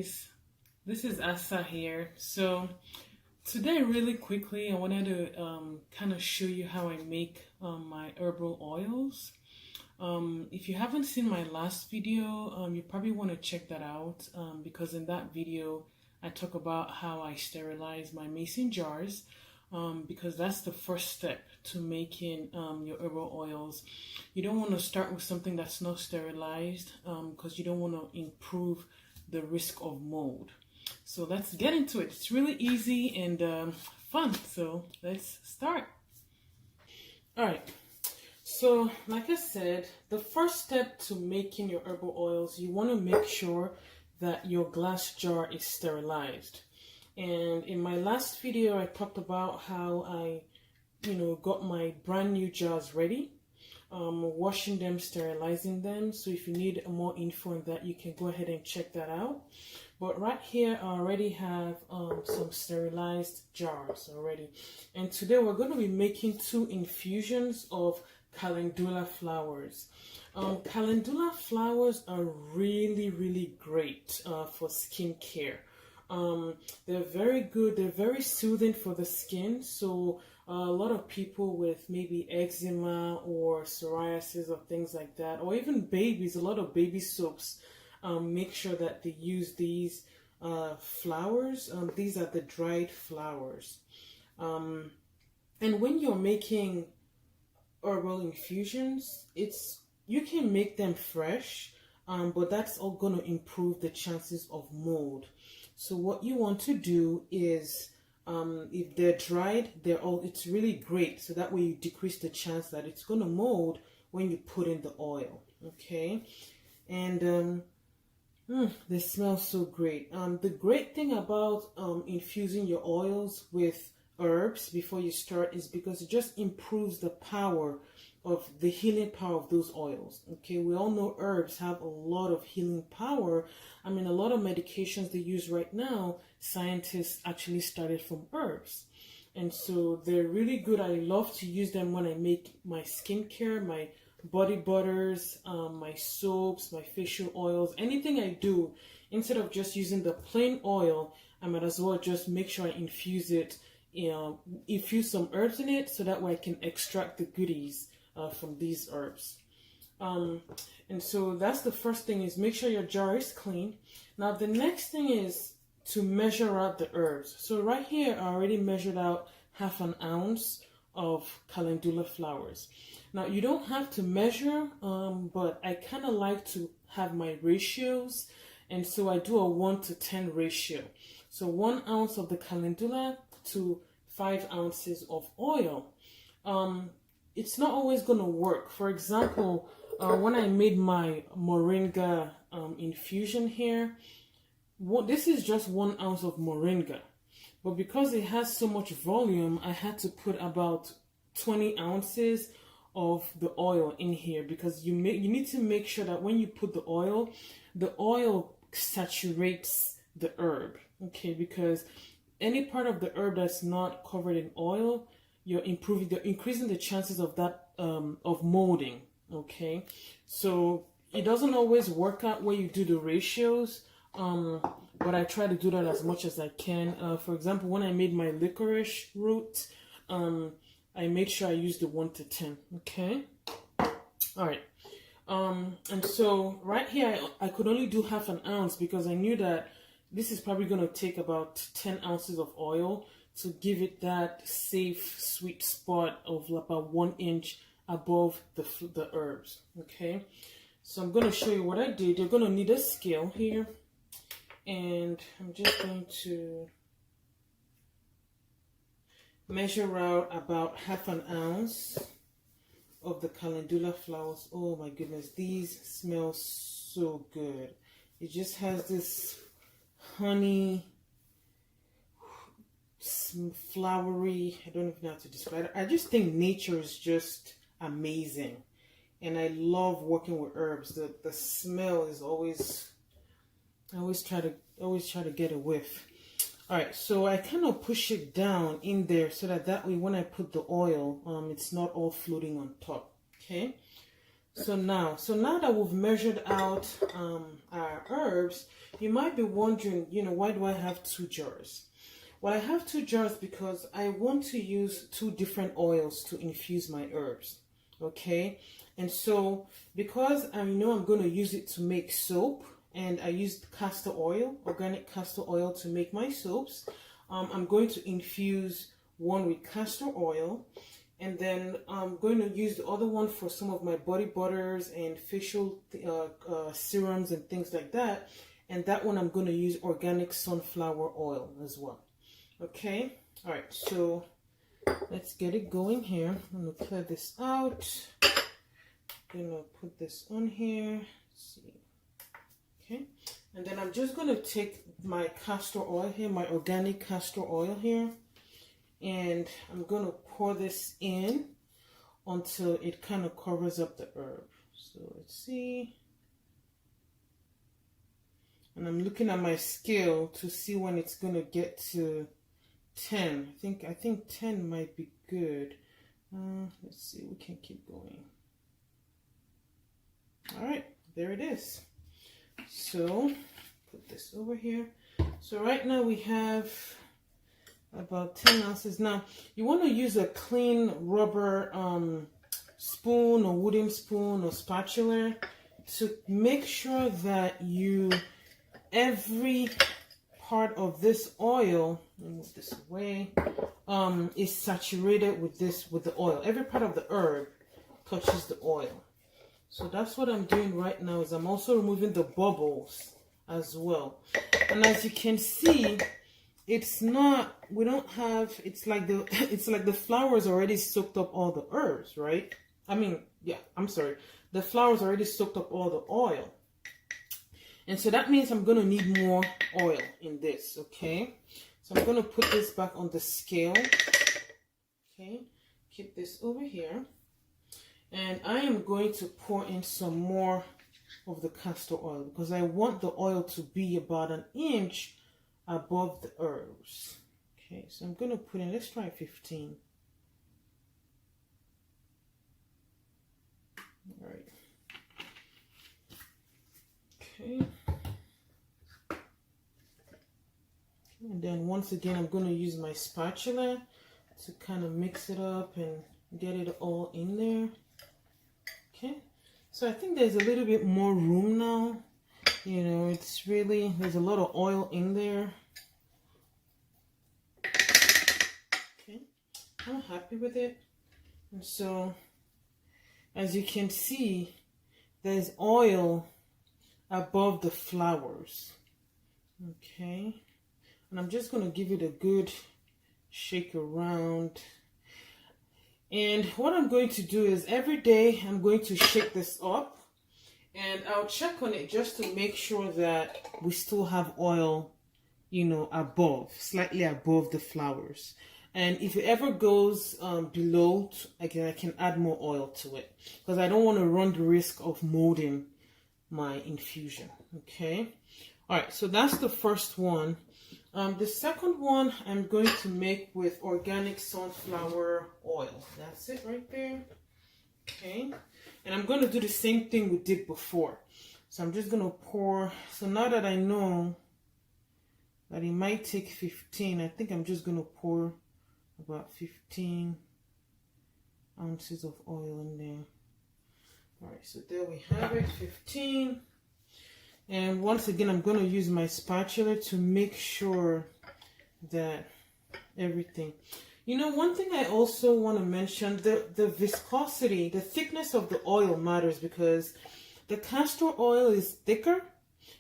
guys, this is Asa here. So today really quickly I wanted to kind of show you how I make my herbal oils. If you haven't seen my last video, you probably want to check that out because in that video I talk about how I sterilize my mason jars, because that's the first step to making your herbal oils. You don't want to start with something that's not sterilized because you don't want to improve the risk of mold. So let's get into it. It's really easy and fun. So let's start. All right. So like I said, the first step to making your herbal oils, you want to make sure that your glass jar is sterilized. And in my last video, I talked about how I, got my brand new jars ready, washing them, sterilizing them. So if you need more info on that, you can go ahead and check that out. But right here, I already have some sterilized jars already. And today we're going to be making 2 infusions of calendula flowers. Calendula flowers are really great for skincare. They're very good. They're very soothing for the skin. So a lot of people with maybe eczema or psoriasis or things like that, or even babies, a lot of baby soaps, make sure that they use these flowers. These are the dried flowers. And when you're making herbal infusions, you can make them fresh, but that's all going to improve the chances of mold. So what you want to do is, if they're dried, it's really great. So that way you decrease the chance that it's going to mold when you put in the oil. Okay, and they smell so great. The great thing about infusing your oils with herbs before you start is because it just improves the power of the healing power of those oils. Okay, we all know herbs have a lot of healing power. I mean, a lot of medications they use right now, scientists actually started from herbs. And so they're really good. I love to use them when I make my skincare, my body butters, my soaps, my facial oils, anything I do. Instead of just using the plain oil, I might as well just make sure I infuse it, infuse some herbs in it so that way I can extract the goodies from these herbs. And so that's the first thing, is make sure your jar is clean. Now the next thing is to measure out the herbs. So right here I already measured out 1/2 ounce of calendula flowers. Now you don't have to measure, but I kind of like to have my ratios, and so I do a 1:10 ratio. So 1 ounce of the calendula to 5 ounces of oil. It's not always going to work. For example, when I made my moringa infusion here, this is just 1 ounce of moringa. But because it has so much volume, I had to put about 20 ounces of the oil in here, because you need to make sure that when you put the oil saturates the herb. Okay, because any part of the herb that's not covered in oil, you're increasing the chances of that of molding. Okay, so it doesn't always work out where you do the ratios, but I try to do that as much as I can. For example, when I made my licorice root, I made sure I used the 1:10. Okay, all right. And so right here I could only do 1/2 ounce because I knew that this is probably going to take about 10 ounces of oil to give it that safe, sweet spot of about 1 inch above the herbs. Okay, so I'm going to show you what I did. You're going to need a scale here, and I'm just going to measure out about 1/2 ounce of the calendula flowers. Oh my goodness, these smell so good. It just has this honey, flowery, I don't even know how to describe it. I just think nature is just amazing, and I love working with herbs. The smell is always, I always try to get a whiff. All right, so I kind of push it down in there so that way when I put the oil, it's not all floating on top. Okay, So now that we've measured out our herbs, you might be wondering, why do I have 2 jars? Well, I have 2 jars because I want to use 2 different oils to infuse my herbs. Okay, and so because I know I'm going to use it to make soap, and I used castor oil, organic castor oil, to make my soaps, I'm going to infuse one with castor oil, and then I'm going to use the other one for some of my body butters and facial serums and things like that. And that one I'm going to use organic sunflower oil as well. Okay, all right, so let's get it going here. I'm going to clear this out. I'm going to put this on here. Let's see. Okay, and then I'm just going to take my castor oil here, my organic castor oil here, and I'm going to pour this in until it kind of covers up the herb. So let's see. And I'm looking at my scale to see when it's going to get to 10. I think 10 might be good. Let's see, we can keep going. All right, there it is. So put this over here. So right now we have about 10 ounces. Now you want to use a clean rubber spoon or wooden spoon or spatula to make sure that every part of this oil, let me move this away, is saturated with the oil. Every part of the herb touches the oil. So that's what I'm doing right now, is I'm also removing the bubbles as well. And as you can see, it's like the flowers already soaked up all the herbs, right? The flowers already soaked up all the oil. And so that means I'm going to need more oil in this, okay? So I'm going to put this back on the scale. Okay, keep this over here. And I am going to pour in some more of the castor oil because I want the oil to be about 1 inch above the herbs. Okay, so I'm going to put in, let's try 15. All right. Okay. And then once again, I'm going to use my spatula to kind of mix it up and get it all in there. Okay, so I think there's a little bit more room now. There's a lot of oil in there. Okay, I'm happy with it. And so, as you can see, there's oil above the flowers. Okay, and I'm just going to give it a good shake around. And what I'm going to do is every day I'm going to shake this up, and I'll check on it just to make sure that we still have oil, slightly above the flowers. And if it ever goes below, I can add more oil to it because I don't want to run the risk of molding my infusion. Okay. All right. So that's the first one. The second one I'm going to make with organic sunflower oil. That's it right there. Okay. And I'm going to do the same thing we did before. So I'm just going to pour. So now that I know that it might take 15, I think I'm just going to pour about 15 ounces of oil in there. All right. So there we have it, 15. And once again, I'm going to use my spatula to make sure that everything. One thing I also want to mention, the viscosity, the thickness of the oil matters because the castor oil is thicker.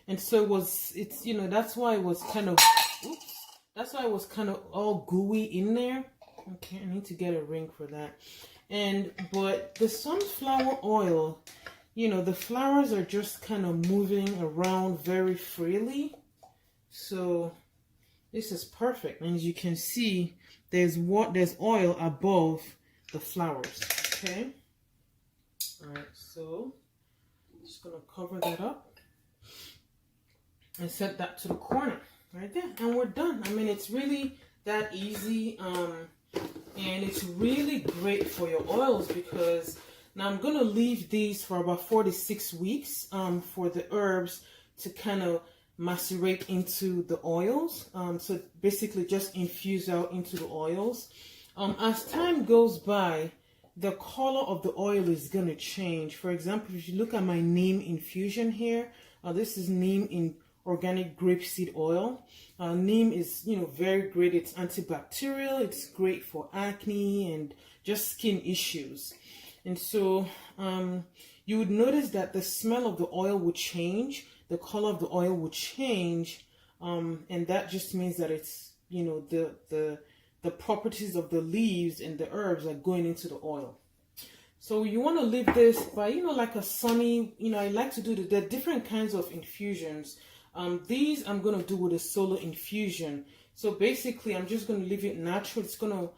And so that's why it was kind of all gooey in there. Okay, I need to get a ring for that. But the sunflower oil, the flowers are just kind of moving around very freely. So this is perfect. And as you can see, there's oil above the flowers. Okay. All right. So I'm just going to cover that up and set that to the corner right there. And we're done. I mean, it's really that easy. And it's really great for your oils because Now I'm going to leave these for about 4 to 6 weeks for the herbs to kind of macerate into the oils. So basically just infuse out into the oils. As time goes by, the color of the oil is going to change. For example, if you look at my neem infusion here, this is neem in organic grapeseed oil. Neem is, very great. It's antibacterial. It's great for acne and just skin issues. And so you would notice that the smell of the oil would change. The color of the oil would change. And that just means that it's, the properties of the leaves and the herbs are going into the oil. So you want to leave this by, like a sunny, I like to do the different kinds of infusions. These I'm going to do with a solo infusion. So basically, I'm just going to leave it natural. It's going to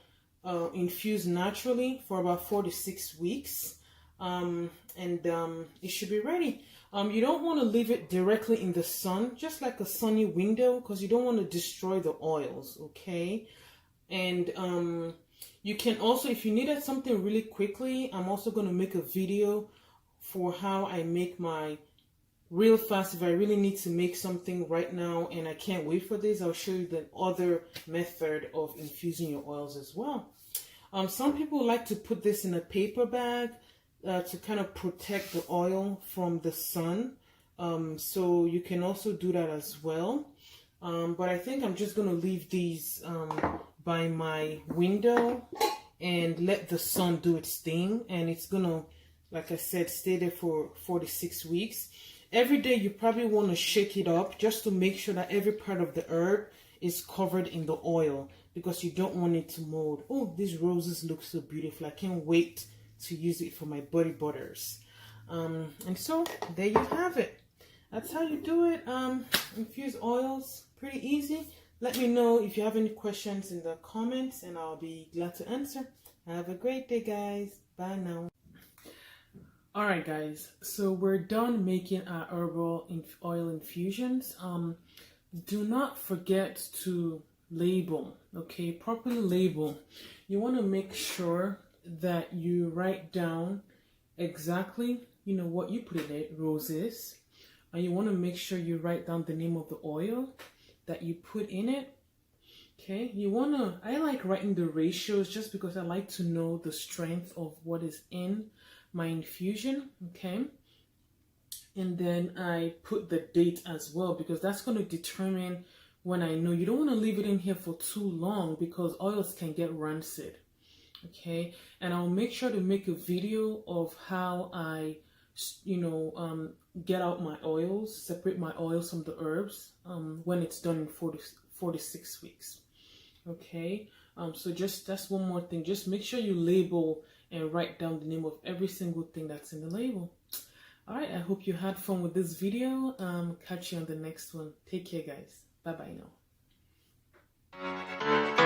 infuse naturally for about 4 to 6 weeks. And it should be ready. You don't want to leave it directly in the sun, just like a sunny window, because you don't want to destroy the oils, okay? And you can also, if you needed something really quickly, I'm also going to make a video for how I make my real fast. If I really need to make something right now and I can't wait for this, I'll show you the other method of infusing your oils as well. Some people like to put this in a paper bag to kind of protect the oil from the sun. So you can also do that as well. But I think I'm just going to leave these by my window and let the sun do its thing. And it's going to, like I said, stay there for 4 to 6 weeks. Every day you probably want to shake it up just to make sure that every part of the herb is covered in the oil, because you don't want it to mold. Oh, these roses look so beautiful. I can't wait to use it for my body butters. And so there you have it. That's how you do it. Infuse oils, pretty easy. Let me know if you have any questions in the comments and I'll be glad to answer. Have a great day, guys. Bye now. Alright guys, so we're done making our herbal oil infusions. Do not forget to label, okay? Properly label. You want to make sure that you write down exactly, what you put in it, roses. And you want to make sure you write down the name of the oil that you put in it. Okay, I like writing the ratios just because I like to know the strength of what is in my infusion, okay? And then I put the date as well, because that's going to determine when I know. You don't want to leave it in here for too long because oils can get rancid, okay? And I'll make sure to make a video of how I, get out my oils, separate my oils from the herbs when it's done in 4 to 6 weeks, okay? So that's one more thing. Just make sure you label and write down the name of every single thing that's in the label. All right, I hope you had fun with this video. Catch you on the next one. Take care, guys. Bye-bye now.